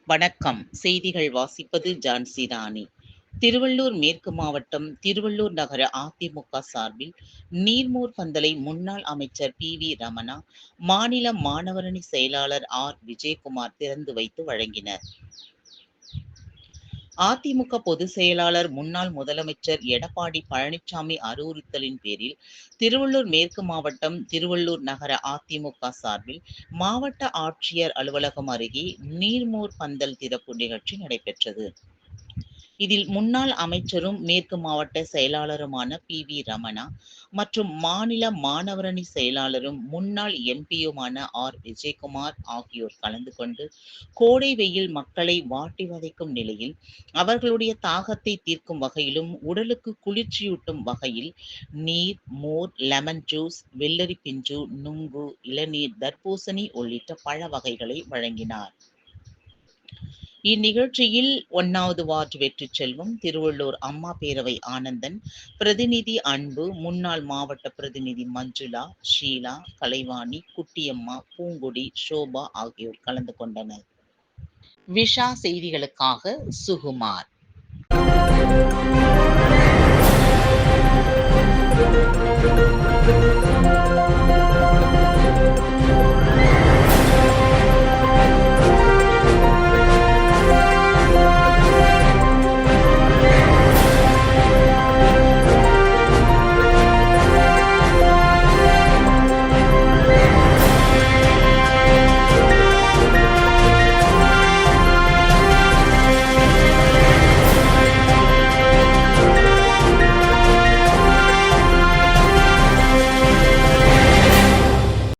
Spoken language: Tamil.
வணக்கம். செய்திகள் வாசிப்பது ஜான்சி ராணி. திருவள்ளூர் மேற்கு மாவட்டம் திருவள்ளூர் நகர அதிமுக சார்பில் நீர்மோர் பந்தலை முன்னாள் அமைச்சர் பி.வி. ரமணா, மாநில மாணவரணி செயலாளர் ஆர். விஜயகுமார் திறந்து வைத்து வழங்கினர். அதிமுக பொதுச் செயலாளர் முன்னாள் முதலமைச்சர் எடப்பாடி பழனிசாமி அறிவுறுத்தலின் பேரில் திருவள்ளூர் மேற்கு மாவட்டம் திருவள்ளூர் நகர அதிமுக சார்பில் மாவட்ட ஆட்சியர் அலுவலகம் அருகே நீர்மோர் பந்தல் திறப்பு நிகழ்ச்சி நடைபெற்றது. இதில் முன்னாள் அமைச்சரும் மேற்கு மாவட்ட செயலாளருமான பி.வி. ரமணா மற்றும் மாநில மாணவரணி செயலாளரும் முன்னாள் எம்பியுமான ஆர். விஜயகுமார் ஆகியோர் கலந்து கொண்டு, கோடை வெயில் மக்களை வாட்டி வதைக்கும் நிலையில் அவர்களுடைய தாகத்தை தீர்க்கும் வகையிலும், உடலுக்கு குளிர்ச்சியூட்டும் வகையில் நீர், மோர், லெமன் ஜூஸ், வெள்ளரி பிஞ்சு, நுங்கு, இளநீர், தர்பூசணி உள்ளிட்ட பழ வகைகளை வழங்கினார். இந்நிகழ்ச்சியில் 1வது வார்டு வெற்றிச்செல்வம், திருவள்ளூர் அம்மா பேரவை ஆனந்தன், பிரதிநிதி அன்பு, முன்னாள் மாவட்ட பிரதிநிதி மஞ்சுளா, ஷீலா, கலைவாணி, குட்டியம்மா, பூங்கொடி, ஷோபா ஆகியோர் கலந்து கொண்டனர். விஷா செய்திகளுக்காக சுகுமார்.